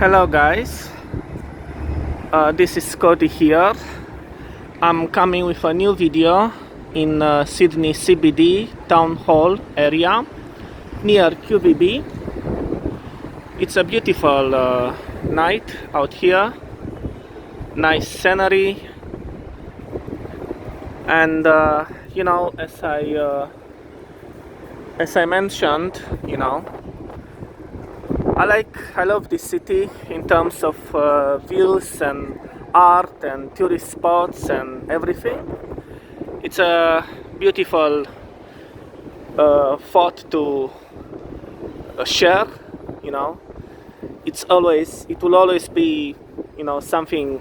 Hello guys, this is Scotty here. I'm coming with a new video in Sydney CBD Town Hall area near QVB. It's a beautiful night out here, nice scenery, and as I mentioned, I love this city in terms of views and art and tourist spots and everything. It's a beautiful thought to share. It will always be something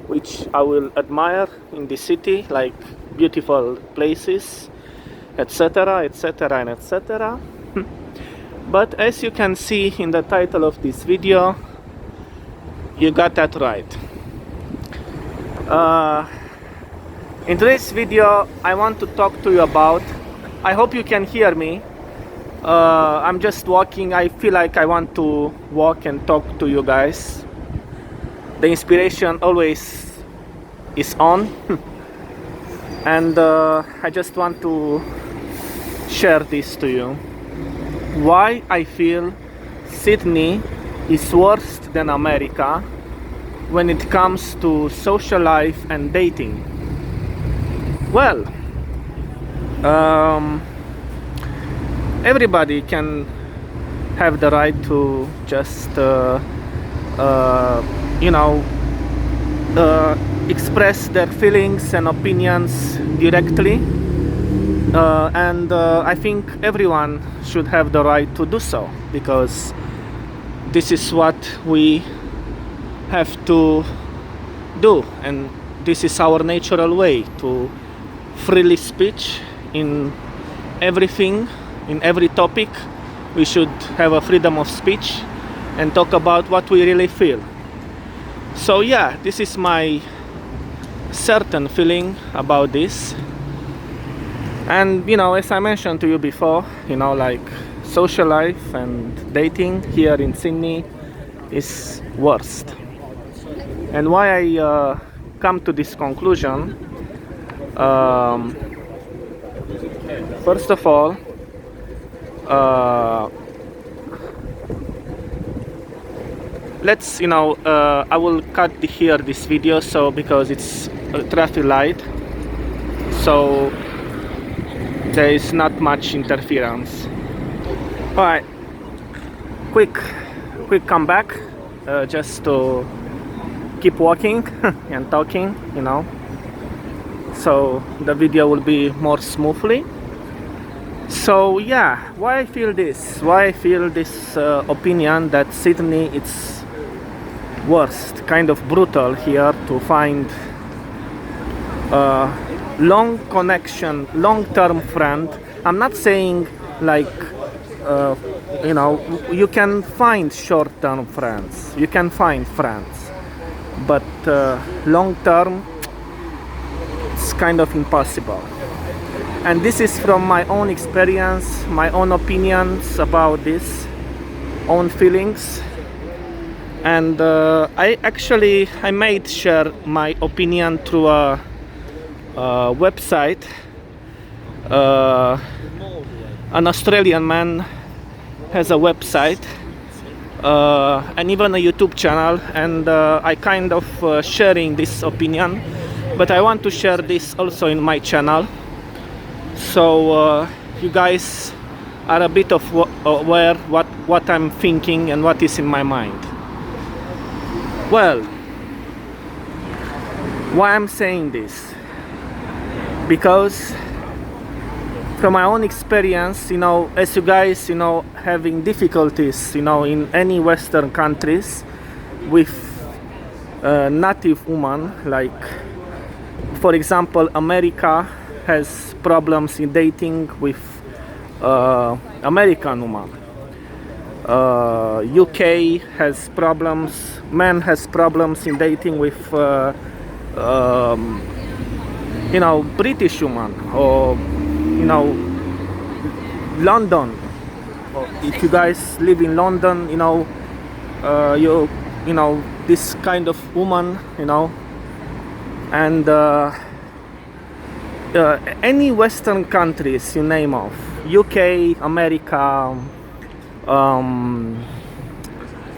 which I will admire in the city, like beautiful places, etc., etc., and etc. But as you can see in the title of this video, you got that right. In today's video, I want to talk to you about, I hope you can hear me. I'm just walking. I feel like I want to walk and talk to you guys. The inspiration always is on. And I just want to share this to you. Why I feel Sydney is worse than America when it comes to social life and dating. Well, everybody can have the right to just express their feelings and opinions directly. And I think everyone should have the right to do so, because this is what we have to do, and this is our natural way to freely speak in everything, in every topic. We should have a freedom of speech and talk about what we really feel. So yeah, this is my certain feeling about this. And as I mentioned to you before, like social life and dating here in Sydney is worst. And why I come to this conclusion, first of all, I will cut here this video because it's a traffic light, so there is not much interference. Alright, quick comeback, just to keep walking and talking, so the video will be more smoothly. So yeah, why I feel this opinion that Sydney it's worst, kind of brutal here to find long connection, long-term friend. I'm not saying like you can find short-term friends, you can find friends, but long-term it's kind of impossible. And this is from my own experience, my own opinions about this, own feelings. And I made share my opinion through a website. An Australian man has a website and even a YouTube channel, and I kind of sharing this opinion, but I want to share this also in my channel, so you guys are a bit of aware what I'm thinking and what is in my mind. Well, why I'm saying this? Because from my own experience, as you guys, having difficulties, in any Western countries with native woman, like for example, America has problems in dating with American woman. UK has problems, man has problems in dating with British woman, or London. If you guys live in London, you this kind of woman, and any Western countries you name of, UK, America,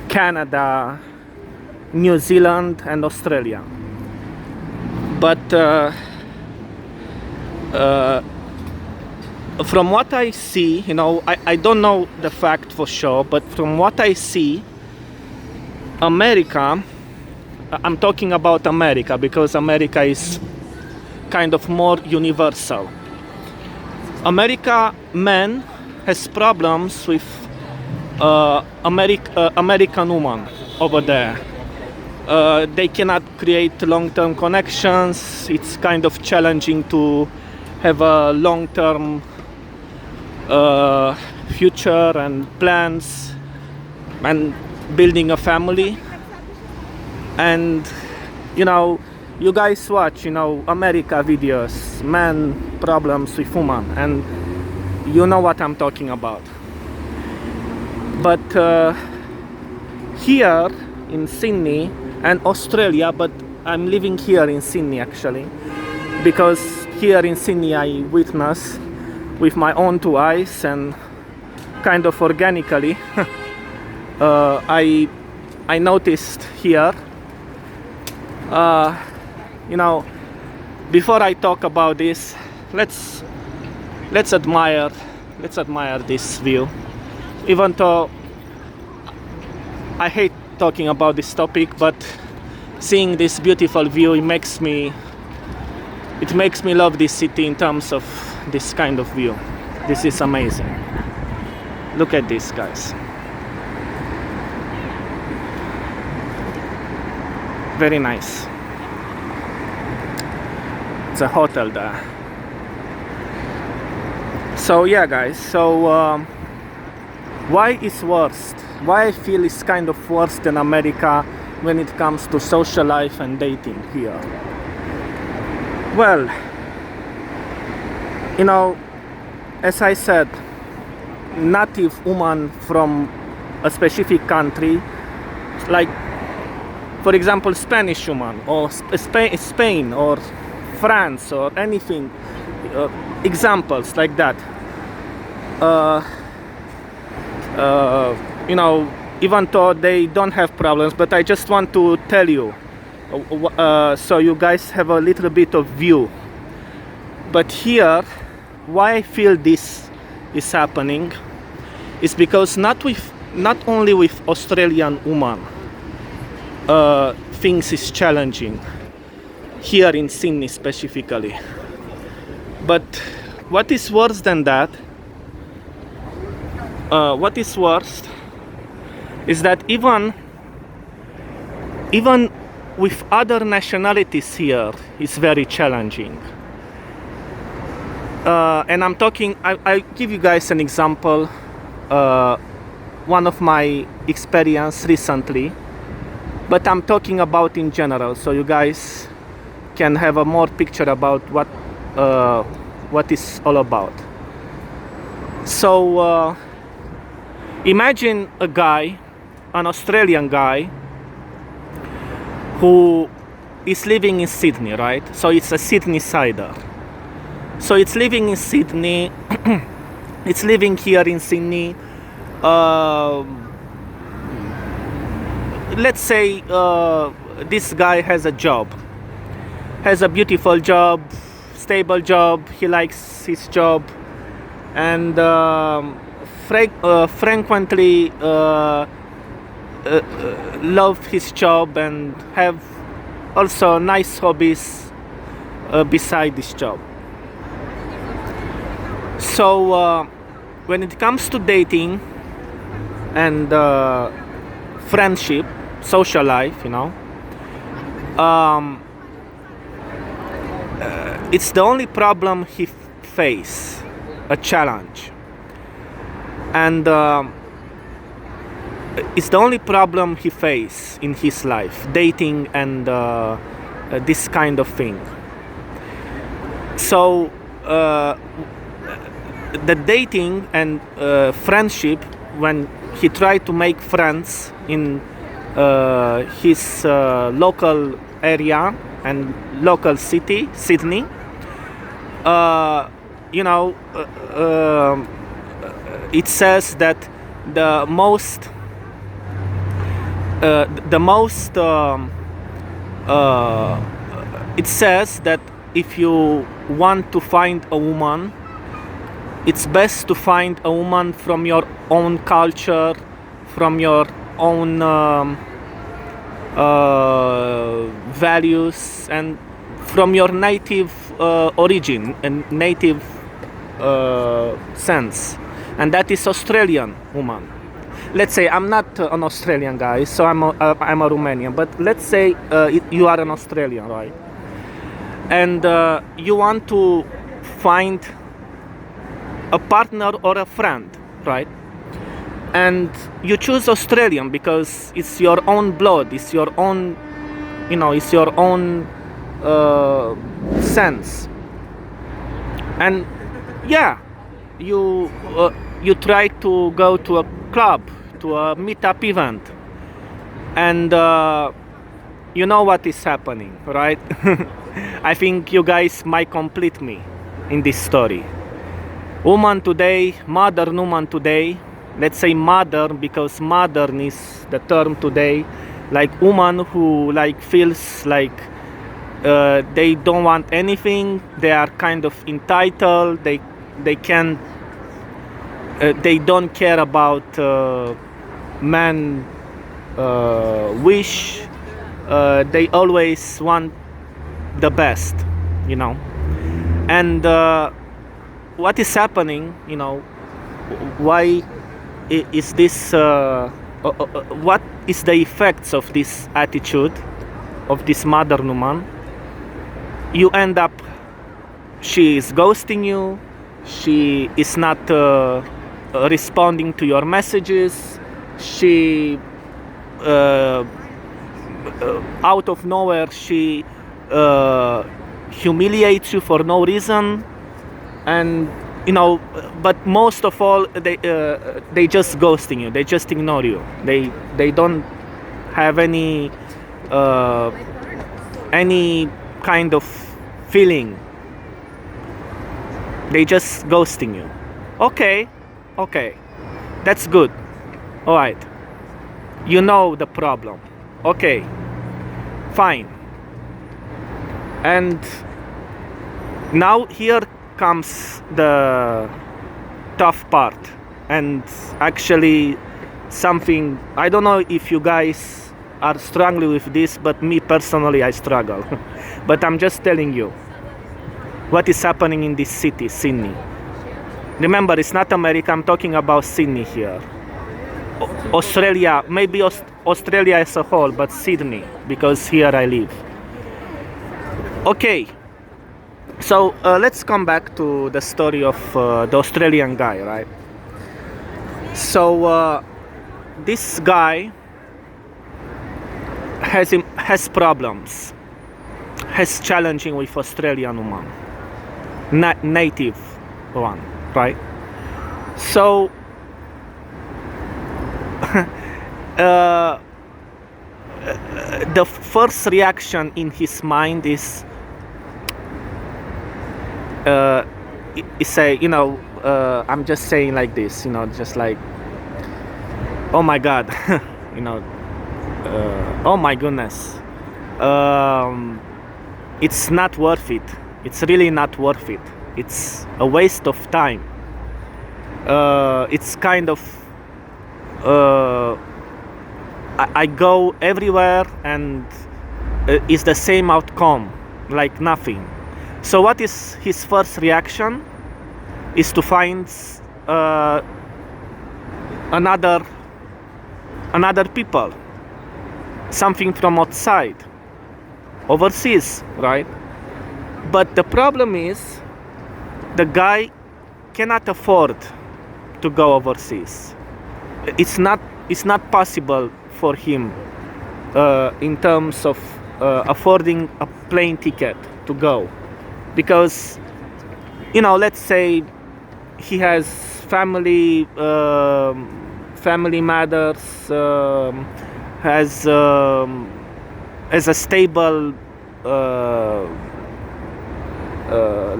Canada, New Zealand, and Australia. But from what I see, I don't know the fact for sure, but from what I see, America, I'm talking about America because America is kind of more universal. America men has problems with American woman over there. They cannot create long-term connections. It's kind of challenging to have a long-term future and plans and building a family. And you guys watch America videos, man problems with woman, and you know what I'm talking about. But here in Sydney and Australia, but I'm living here in Sydney actually, because here in Sydney I witness with my own two eyes and kind of organically I noticed here. Before I talk about this, let's admire this view. Even though I hate talking about this topic, but seeing this beautiful view, it makes me love this city in terms of this kind of view. This is amazing. Look at this, guys. Very nice. It's a hotel there. So yeah, guys, why is worst? Why I feel it's kind of worse than America when it comes to social life and dating here? Well, as I said, native woman from a specific country, like for example Spanish woman or Spain or France or anything, examples like that. Even though they don't have problems, but I just want to tell you so you guys have a little bit of view. But here, why I feel this is happening is because not only with Australian woman things is challenging here in Sydney specifically, but what is worse than that, what is worse is that even with other nationalities here is very challenging. And I'm talking, I give you guys an example, one of my experience recently, but I'm talking about in general, so you guys can have a more picture about what is all about. So imagine a guy, an Australian guy, who is living in Sydney, right? So it's a Sydney sider. So it's living in Sydney, it's living here in Sydney. Let's say this guy has a job, has a beautiful job, stable job, he likes his job, and frequently love his job and have also nice hobbies beside this job. So when it comes to dating and friendship, social life, it's the only problem he face, a challenge, and it's the only problem he face in his life, dating and this kind of thing. So the dating and friendship, when he tried to make friends in his local area and local city, Sydney. Uh, you know, it says that the most the most uh, it says that if you want to find a woman, it's best to find a woman from your own culture, from your own values, and from your native origin and native sense, and that is Australian woman. Let's say I'm not an Australian guy, so I'm a Romanian, but let's say you are an Australian, right? And you want to find a partner or a friend, right? And you choose Australian because it's your own blood, it's your own, it's your own sense. And yeah, you try to go to a club, to a meetup event, and you know what is happening, right? I think you guys might complete me in this story. Woman today, modern woman today, let's say modern because modern is the term today, like woman who like feels like they don't want anything, they are kind of entitled, they can they don't care about man wish, they always want the best, and what is happening, why is this what is the effects of this attitude of this modern woman? You end up, she is ghosting you, she is not responding to your messages, she out of nowhere she humiliates you for no reason, and but most of all they just ghosting you, they just ignore you, they don't have any kind of feeling, they just ghosting you. Okay, that's good. All right, you know the problem. Okay, fine. And now here comes the tough part, and actually something, I don't know if you guys are struggling with this, but me personally I struggle. But I'm just telling you what is happening in this city, Sydney. Remember, it's not America, I'm talking about Sydney here. Australia, maybe Australia as a whole, but Sydney, because here I live. Okay, so let's come back to the story of the Australian guy, right? So this guy has problems, has challenging with Australian woman, native one, right? So the first reaction in his mind is say, I'm just saying like this, just like, oh my God, oh my goodness, it's not worth it. It's really not worth it. It's a waste of time. It's kind of I go everywhere and it's the same outcome, like nothing. So what is his first reaction? Is to find another people, something from outside, overseas, right? But the problem is the guy cannot afford to go overseas. It's not possible for him in terms of affording a plane ticket to go, because let's say he has family matters, has a stable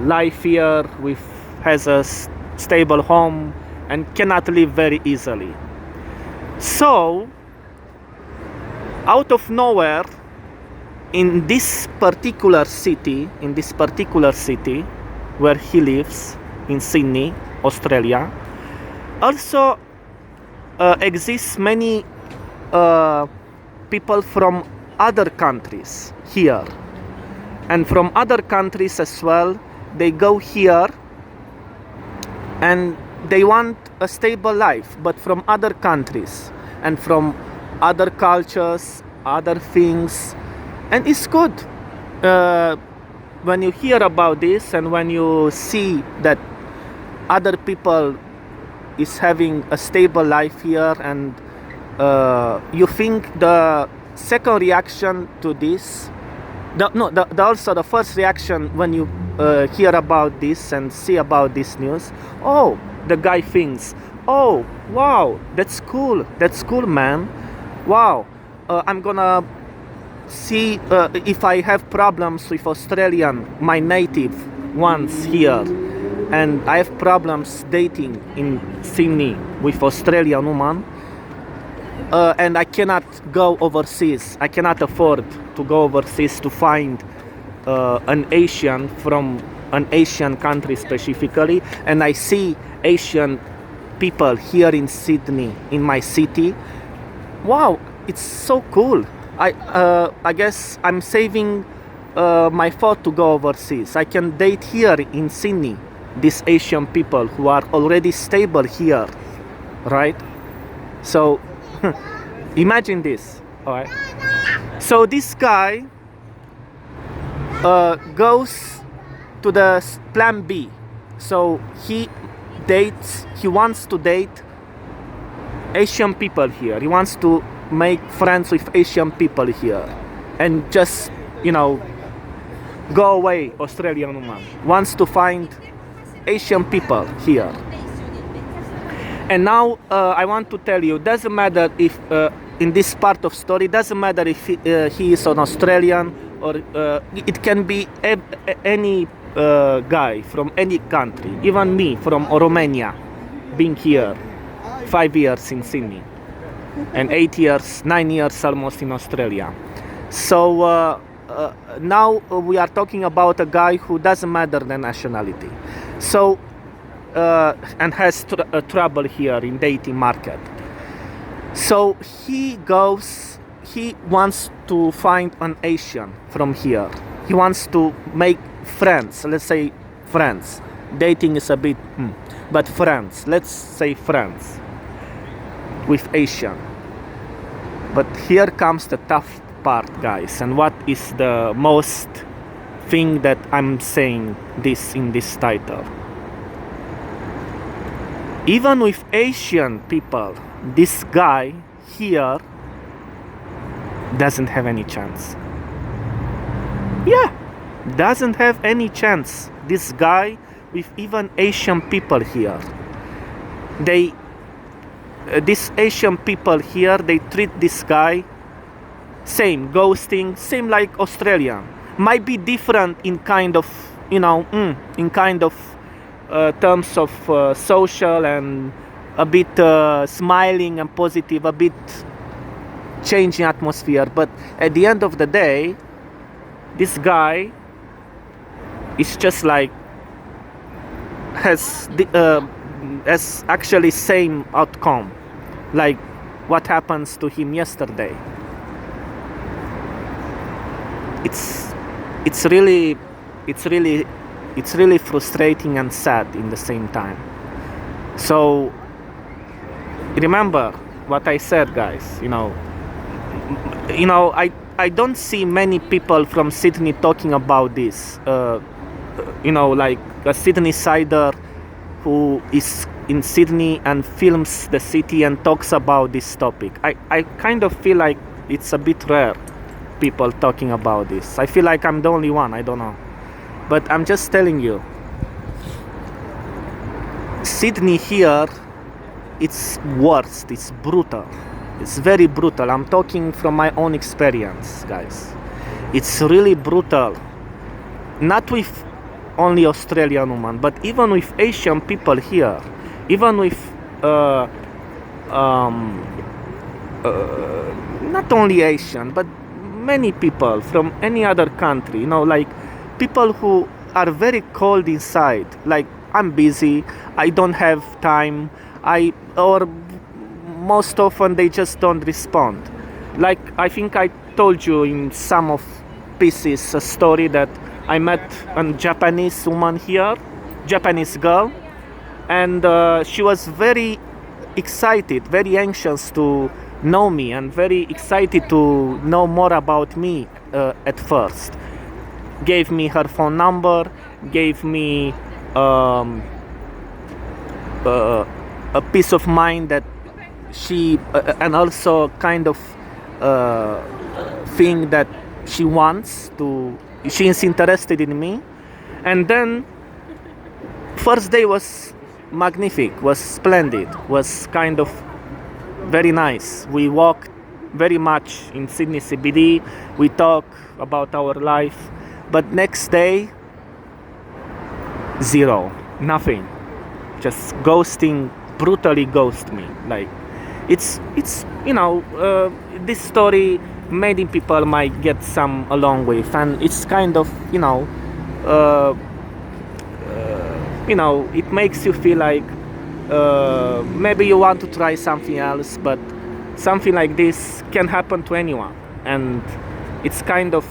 life here, with has a stable home, and cannot live very easily. So, out of nowhere, in this particular city, where he lives, in Sydney, Australia, also exists many people from other countries here, and from other countries as well. They go here and they want a stable life, but from other countries and from other cultures, other things, and it's good when you hear about this and when you see that other people is having a stable life here, and you think the second reaction to this, also the first reaction when you hear about this and see about this news, oh, the guy thinks, oh, wow, that's cool, man, wow, I'm gonna see if I have problems with Australian, my native ones here, and I have problems dating in Sydney with Australian woman, and I cannot go overseas. I cannot afford to go overseas to find an Asian from an Asian country specifically, and I see Asian people here in Sydney, in my city. Wow, it's so cool. I guess I'm saving my thought to go overseas. I can date here in Sydney these Asian people who are already stable here, right? So imagine this, all right? So this guy goes to the plan B. So he wants to date Asian people here. He wants to make friends with Asian people here and just, go away, Australian woman. Wants to find Asian people here. And now I want to tell you, doesn't matter if in this part of story, doesn't matter if he is an Australian or it can be any guy from any country, even me from Romania, being here 5 years in Sydney and 9 years almost in Australia. So now we are talking about a guy who doesn't matter the nationality. So and has trouble here in dating market. So he wants to find an Asian from here. He wants to make friends, let's say friends. Dating is a bit, but friends, let's say friends with Asian. But here comes the tough part, guys, and what is the most thing that I'm saying this in this title. Even with Asian people, this guy here doesn't have any chance. Yeah, doesn't have any chance. This guy with even Asian people here. These Asian people here, they treat this guy same, ghosting, same like Australian. Might be different in kind of, terms of social and a bit smiling and positive, a bit changing atmosphere. But at the end of the day, this guy is just like has actually same outcome like what happens to him yesterday. It's really frustrating and sad in the same time. So remember what I said, guys. I don't see many people from Sydney talking about this. Like a Sydney sider who is in Sydney and films the city and talks about this topic. I kind of feel like it's a bit rare, people talking about this. I feel like I'm the only one, I don't know. But I'm just telling you, Sydney here, it's worst, it's brutal. It's very brutal. I'm talking from my own experience, guys. It's really brutal. Not with only Australian women, but even with Asian people here, even with um, not only Asian, but many people from any other country, like people who are very cold inside, like I'm busy, I don't have time, or most often they just don't respond. Like I think I told you in some of pieces a story that I met a Japanese woman here, Japanese girl, and she was very excited, very anxious to know me, and very excited to know more about me at first. Gave me her phone number, gave me a peace of mind that she, and also kind of thing that she wants to, she is interested in me. And then first day was magnific, was splendid, was kind of very nice. We walked very much in Sydney CBD, we talked about our life, but next day, zero, nothing, just ghosting, brutally ghost me. Like it's this story many people might get some along with, and it's kind of it makes you feel like maybe you want to try something else, but something like this can happen to anyone, and it's kind of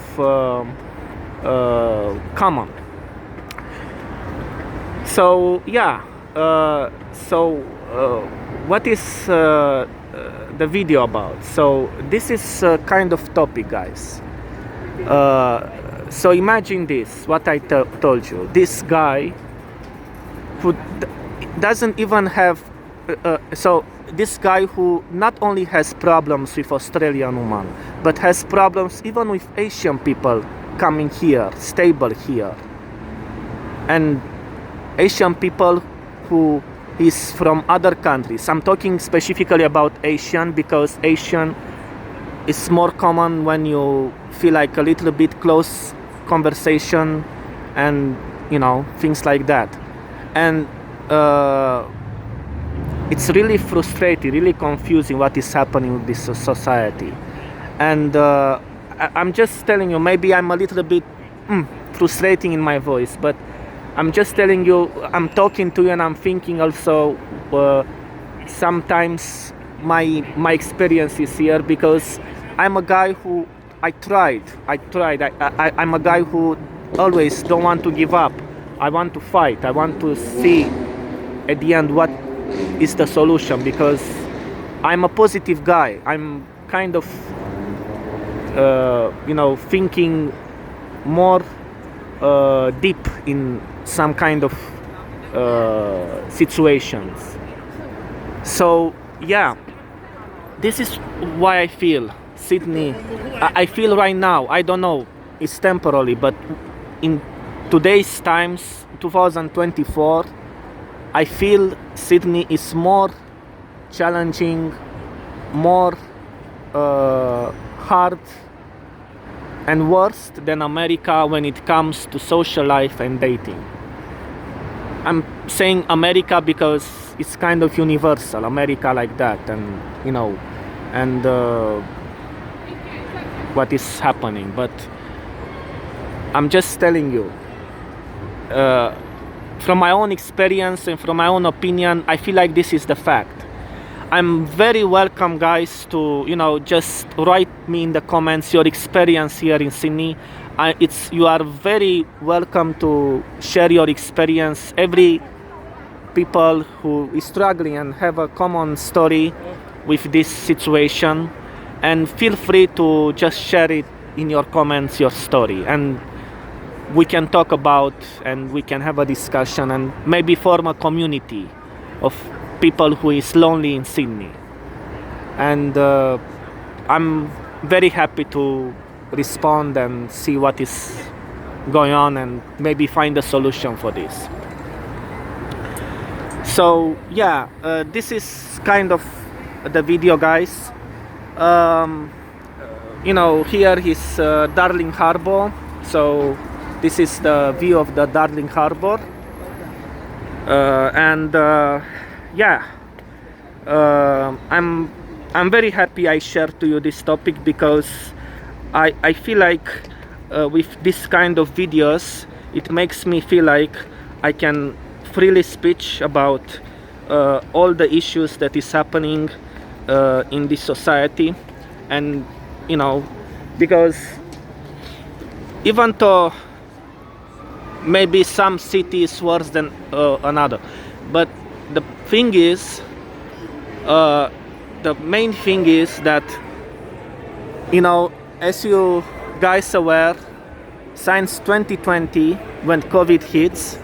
common. So yeah, what is the video about? So this is kind of topic, guys. So imagine this, what I told you. This guy who doesn't even have so this guy who not only has problems with Australian women, but has problems even with Asian people coming here, stable here, and Asian people who is from other countries. I'm talking specifically about Asian because Asian is more common when you feel like a little bit close conversation and things like that. And it's really frustrating, really confusing what is happening with this society. And I'm just telling you, maybe I'm a little bit frustrating in my voice, but I'm just telling you, I'm talking to you and I'm thinking also sometimes my experience is here, because I'm a guy who I'm a guy who always don't want to give up. I want to fight. I want to see at the end what is the solution, because I'm a positive guy. I'm kind of thinking more deep in some kind of situations. So yeah, this is why I feel Sydney. I feel right now, I don't know, it's temporarily, but in today's times, 2024, I feel Sydney is more challenging, more hard and worse than America when it comes to social life and dating. I'm saying America because it's kind of universal, America like that, and what is happening. But I'm just telling you, from my own experience and from my own opinion, I feel like this is the fact. I'm very welcome, guys, to just write me in the comments your experience here in Sydney. You are very welcome to share your experience. Every people who is struggling and have a common story with this situation, and feel free to just share it in your comments, your story, and we can talk about, and we can have a discussion, and maybe form a community of people who is lonely in Sydney. And I'm very happy to respond and see what is going on, and maybe find a solution for this. So yeah, this is kind of the video, guys. you know, here is Darling Harbour. So this is the view of the Darling Harbour. And yeah, I'm very happy I shared to you this topic, because I feel like with this kind of videos it makes me feel like I can freely speak about all the issues that is happening in this society. And you know, because even though maybe some city is worse than another, but the thing is, the main thing is that, you know, as you guys aware, since 2020, when COVID hits,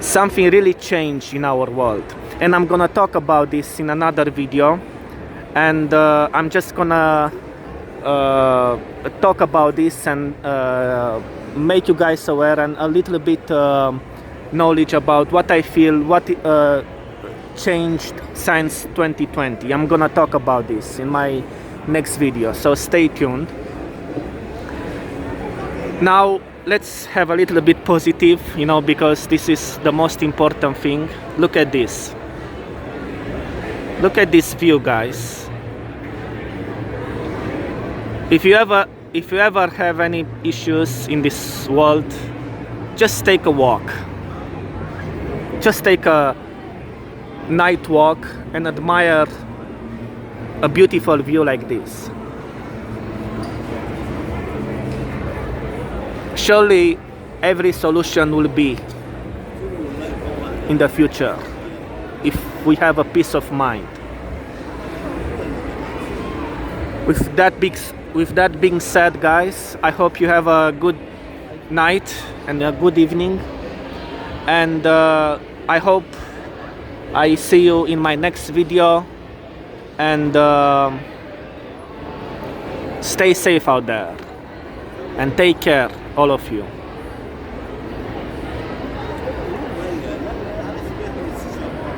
something really changed in our world. And I'm gonna talk about this in another video. And I'm just gonna talk about this and make you guys aware, and a little bit knowledge about what I feel, what changed since 2020. I'm gonna talk about this in my next video, so stay tuned. Now let's have a little bit positive, you know, because this is the most important thing. Look at this. Look at this view, guys. If you ever have any issues in this world, just take a walk. Just take a night walk and admire a beautiful view like this. Surely every solution will be in the future if we have a peace of mind. With that being said, guys, I hope you have a good night and a good evening, and I hope I see you in my next video. And stay safe out there, and take care, all of you.